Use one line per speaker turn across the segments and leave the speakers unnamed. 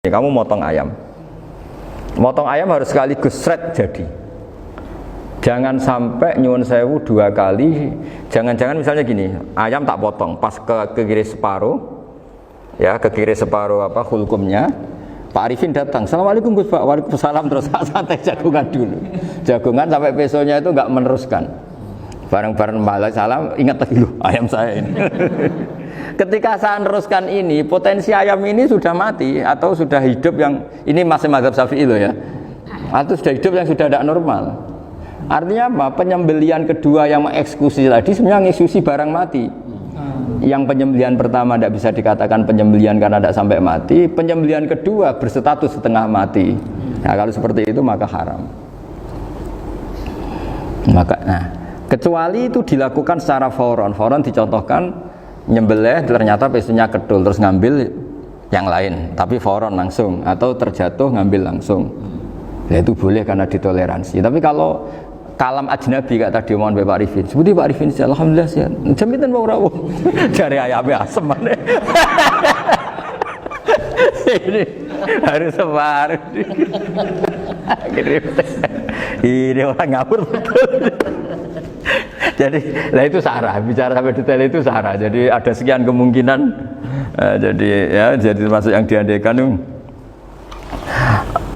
Kamu motong ayam harus sekaligus sret jadi. Jangan sampai nyuwun sewu dua kali. Jangan-jangan misalnya gini, ayam tak potong pas ke kiri separuh, ya ke kiri separuh apa hulkumnya. Pak Arifin datang, assalamualaikum Gus Pak, waalaikumsalam, terus santai jagungan dulu. Jagungan sampai besoknya itu nggak meneruskan. Bareng-bareng malah salam, ingat lagi loh ayam saya ini. Ketika saya meneruskan ini, potensi ayam ini sudah mati atau sudah hidup yang ini masih mazhab Syafi'i loh ya. Atau sudah hidup yang sudah tidak normal. Artinya apa? Penyembelian kedua yang mengeksekusi tadi sebenarnya mengeksekusi barang mati. Yang penyembelian pertama tidak bisa dikatakan penyembelian karena tidak sampai mati. Penyembelian kedua berstatus setengah mati. Nah, kalau seperti itu maka haram. Kecuali itu dilakukan secara fauron. Fauron dicontohkan nyembelih ternyata pesunya kedul terus ngambil yang lain, tapi fauron langsung atau terjatuh ngambil langsung. Ya itu boleh karena ditoleransi. Tapi kalau kalam ajnabi kayak tadi omongan Pak Arifin, seperti Pak Arifin sih, alhamdulillah sehat. Jaminan mau rawuh dari ayamnya asem mana? Ini harus sebar. Ini orang ngawur betul. Jadi, lah itu sarah. Bicara sampai detail itu sarah. Jadi ada sekian kemungkinan. Jadi termasuk yang diandaikan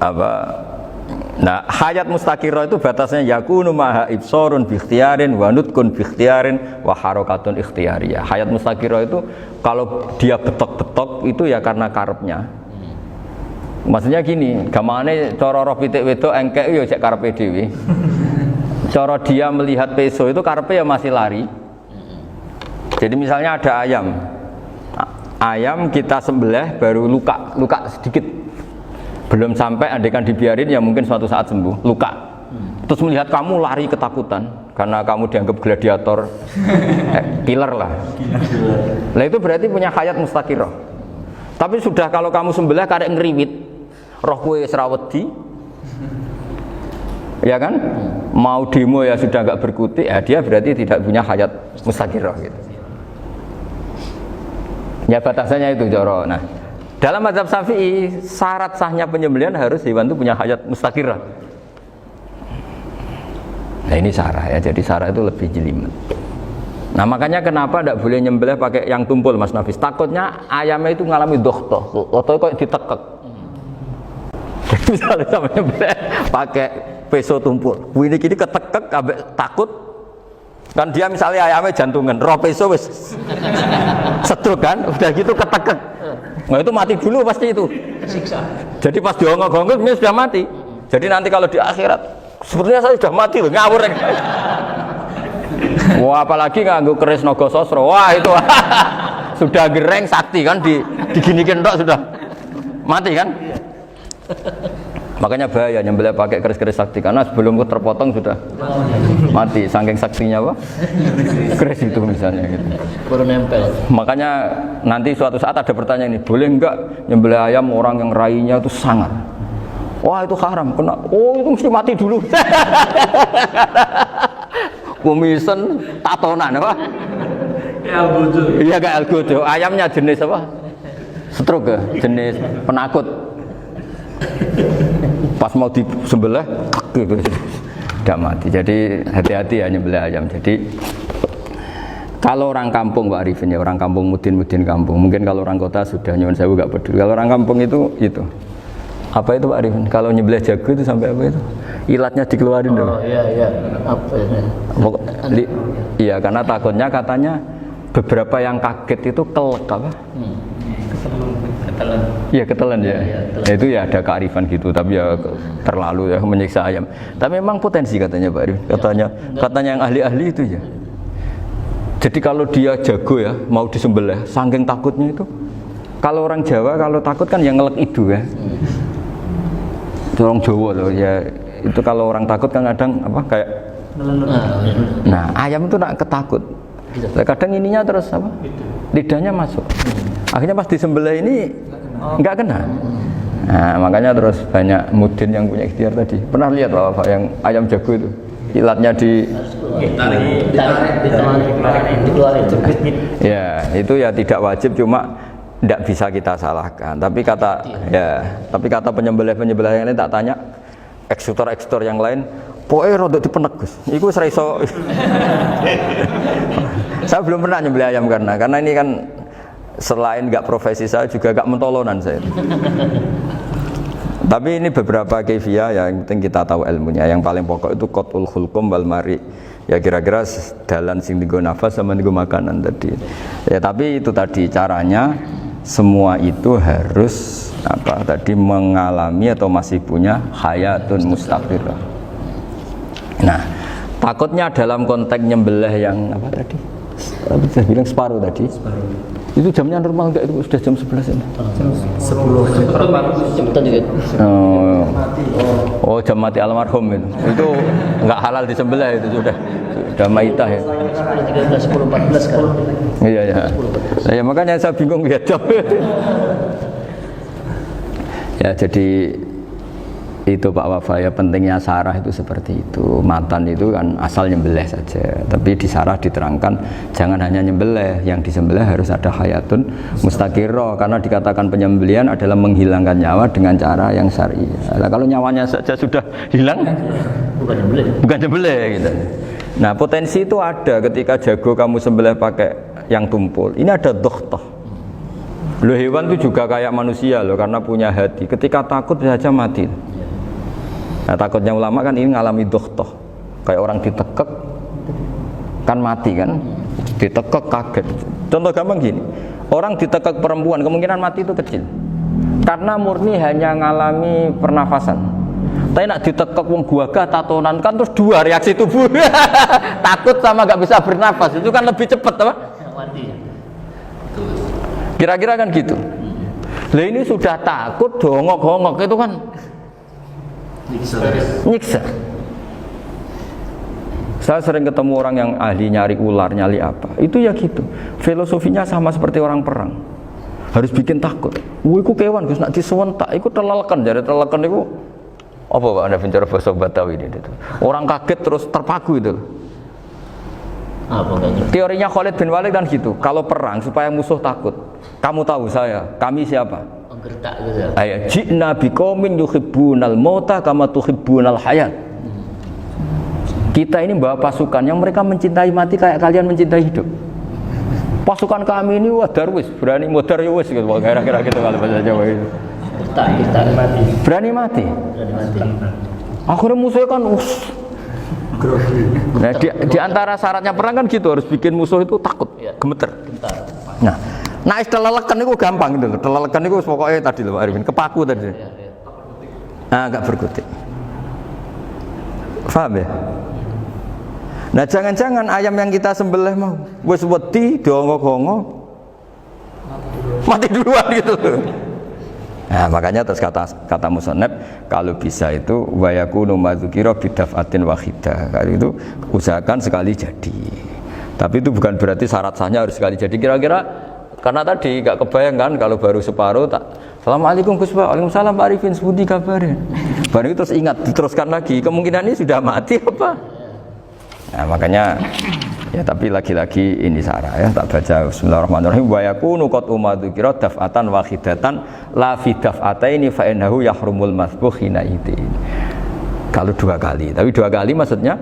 apa? Nah, hayat mustaqirah itu batasnya yakunu maha ibsorun bi ikhtiarin wa nutkun bi ikhtiarin wa harakatun ikhtiyariyah. Hayat mustaqirah itu kalau dia betok-betok itu ya karena karepnya. Maksudnya gini, gamane cara roh pitik wedok engkek ya cek karepe dhewe. Cara dia melihat peso itu karepe ya masih lari. Jadi misalnya ada ayam kita sembelih baru luka sedikit, belum sampai andekan dibiarin ya mungkin suatu saat sembuh, luka. Terus melihat kamu lari ketakutan karena kamu dianggap gladiator, killer lah. Lah itu berarti punya hayat mustaqirah. Tapi sudah kalau kamu sembelih karek ngeriwit, roh kowe wis ra wedi. Ya kan? Mau demo ya sudah enggak berkutik, ya dia berarti tidak punya hayat mustaqirah gitu. Ya batasannya itu Joro. Nah, dalam mazhab Syafi'i syarat sahnya penyembelihan harus hewan itu punya hayat mustaqirah. Nah ini sarah ya, jadi sarah itu lebih jelimet. Nah makanya kenapa tidak boleh nyembelih pakai yang tumpul Mas Nafis? Takutnya ayamnya itu mengalami dohtoh atau kayak ditekek. Misalnya sama nyembelih pakai peso tumpul, ini kini ketekek, takut kan dia misalnya ayamnya jantungan, roh peso wis setruk kan, udah gitu ketekek, nah itu mati dulu pasti itu. Jadi pas diongok-ongok ini sudah mati. Jadi nanti kalau di akhirat, sepertinya saya sudah mati loh, ngawur. Wah apalagi nganggo keris naga sosro, wah itu sudah gereng sakti kan, diginikin tok sudah mati kan. Makanya bahaya nyembelih pakai keris-keris sakti karena sebelum terpotong sudah mati saking saktinya apa? Keris itu misalnya gitu.
Baru nempel.
Makanya nanti suatu saat ada pertanyaan ini, boleh enggak nyembelih ayam orang yang rainya itu sangar? Wah itu haram, kena. Oh itu mesti mati dulu. Kumisen tatonan apa?
Ya algojo.
Iya kayak algojo. Ayamnya jenis apa? Stroke ya? Jenis penakut. Pas mau disembelih gitu, tidak mati. Jadi hati-hati ya nyembelih ayam. Jadi kalau orang kampung Pak Arifin ya, orang kampung mudin kampung. Mungkin kalau orang kota sudah nyuwun sewu gak peduli. Kalau orang kampung itu apa itu Pak Arifin? Kalau nyembelih jago itu sampai apa itu? Ilatnya dikeluarin dong.
Oh iya. Apa ini?
Iya karena takutnya katanya beberapa yang kaget itu kelek apa? Iya ketelan ya. Ya itu ya ada kearifan gitu, tapi ya terlalu ya menyiksa ayam. Tapi memang potensi katanya Pak Arif, katanya yang ahli-ahli itu ya. Jadi kalau dia jago ya mau disembelih, saking takutnya itu. Kalau orang Jawa kalau takut kan yang ngelek idu ya. Itu orang Jawa loh ya. Itu kalau orang takut kan kadang apa kayak. Nah ayam itu nak ketakut. Kadang ininya terus apa? Lidahnya masuk. Akhirnya pas disembelih ini enggak kena. Nah, makanya terus banyak mudin yang punya ikhtiar tadi. Pernah lihat Bapak yang ayam jago itu? Ilatnya dikeluarin. Ya, itu ya tidak wajib, cuma tidak bisa kita salahkan. Tapi kata penyembelih-penyembelih yang lain tak tanya, eksekutor yang lain, pokoknya rodok dipenegus. Iku seraiso. Saya belum pernah nyembelih ayam karena ini kan selain nggak profesi saya juga nggak mentolonan saya. Tapi ini beberapa kefiah yang penting kita tahu ilmunya. Yang paling pokok itu qatul khulqum wal mari. Ya kira-kira dalan sing digo nafas sama digo makanan tadi. Ya tapi itu tadi caranya semua itu harus mengalami atau masih punya hayatun mustaqirah. Nah, takutnya dalam konteks nyembelih yang apa tadi? Saya bilang separuh tadi. Itu jamnya normal enggak, itu sudah jam 11 ini?
Jam 10. Jam juga.
Oh, jam mati almarhum itu. Itu enggak halal disembelih itu sudah maitah ya.
10.14 kan.
Iya. Ya makanya saya bingung lihat jam. Ya jadi itu Pak Wafa ya, pentingnya sarah itu seperti itu. Matan itu kan asal nyembelih saja, tapi di sarah diterangkan jangan hanya nyembelih, yang disembelih harus ada hayatun mustaqirah, karena dikatakan penyembelihan adalah menghilangkan nyawa dengan cara yang syar'i. Nah, kalau nyawanya saja sudah hilang bukan nyembelih gitu. Nah, potensi itu ada ketika jago kamu sembelih pakai yang tumpul. Ini ada doktoh. Loh, hewan itu juga kayak manusia loh, karena punya hati. Ketika takut bisa saja mati. Nah, takutnya ulama kan ini ngalami dohtoh, kayak orang ditekek kan mati kan, ditekek kaget. Contoh gampang gini, orang ditekek perempuan kemungkinan mati itu kecil, karena murni hanya ngalami pernafasan. Tapi nak ditekek wong gagah tatonan kan terus dua reaksi tubuh, takut sama gak bisa bernafas, itu kan lebih cepat apa?
Mati.
Kira-kira kan gitu. Lah ini sudah takut dongok-dongok itu kan. Nyiksa. Saya sering ketemu orang yang ahli nyari ular, nyari apa. Itu ya gitu. Filosofinya sama seperti orang perang. Harus bikin takut. Iku kewan Gus nak disewentak, iku telelekan, jare telelekan iku apa Pak Anda bicara bahasa Batawi ini itu. Orang kaget terus terpaku itu. Teorinya Khalid bin Walid kan gitu. Kalau perang supaya musuh takut. Kamu tahu kami siapa?
Gertak gitu.
Ayat jina biqaumin yuhibbunal mauta kama tuhibbunal hayat. Kita ini bawa pasukan yang mereka mencintai mati kayak kalian mencintai hidup. Pasukan kami ini wah darwis, berani modar ya wis gitu, kira-kira gitu kalau bahasa Jawa itu.
Gertak mati.
Berani mati. Akhirnya musuhnya kan Nah, di antara syaratnya perang kan gitu, harus bikin musuh itu takut, gemeter. Nah, telelekan itu gampang gitu. Telelekan itu pokoknya tadi loh Pak Arifin, kepaku tadi. Agak berkutik. Paham ya? Nah, jangan-jangan ayam yang kita sembelih mau wis wedi dongok-dongok mati duluan gitu. Nah, makanya terus kata musannaf kalau bisa itu wa yakunu madzukira bidafatin wahidah. Kalau itu usahakan sekali jadi. Tapi itu bukan berarti syarat sahnya harus sekali jadi. Kira-kira karena tadi gak kebayang kan kalau baru separuh tak Assalamualaikum Gus Pak, Waalaikumsalam Pak Arifin, sebuti kabarnya. Baru itu terus ingat, diteruskan lagi, kemungkinan ini sudah mati apa? Nah makanya ya tapi lagi-lagi ini sarah ya, tak baca Bismillahirrahmanirrahim wa yakunu qad umadukira daf'atan wahidatan la fi daf'ataini fa innahu yahrumul masbuh hina idin. Kalau dua kali, tapi dua kali maksudnya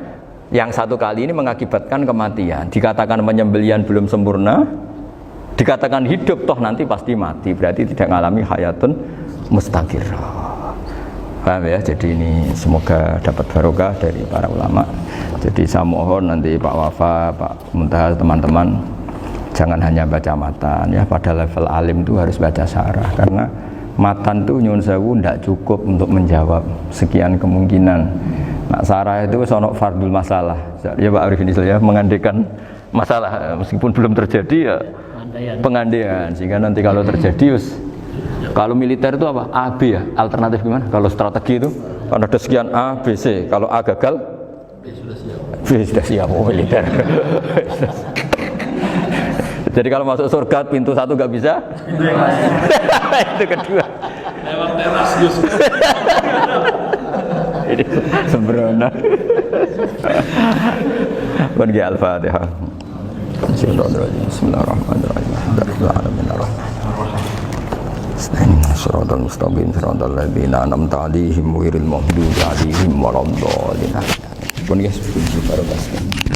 yang satu kali ini mengakibatkan kematian. Dikatakan penyembelihan belum sempurna, dikatakan hidup toh nanti pasti mati, berarti tidak mengalami hayatun mustaqirah. Paham ya? Jadi ini semoga dapat barokah dari para ulama. Jadi saya mohon nanti Pak Wafa, Pak Muntaha, teman-teman jangan hanya baca matan ya, pada level alim itu harus baca syarah, karena matan itu nyuwun sewu tidak cukup untuk menjawab sekian kemungkinan. Nah, syarah itu sono fardul masalah. Ya Pak Arifin ya, mengandaikan masalah meskipun belum terjadi ya pengandaian, sehingga nanti kalau terjadi kalau militer itu apa? A, B ya, alternatif gimana? Kalau strategi itu kan ada sekian A, B, C, kalau A gagal B sudah siap, oh militer. Jadi kalau masuk surga pintu satu nggak bisa, itu kedua lewat teras Gus. Ini sembrono. Bagi Al-Fatihah. Bismillahirrahmanirrahim. Bismillahirrahmanirrahim. Shiratal mustaqim shiratal ladzina an'amta 'alaihim ghairil maghdubi 'alaihim waladdallin. Pun ya, puji barokah.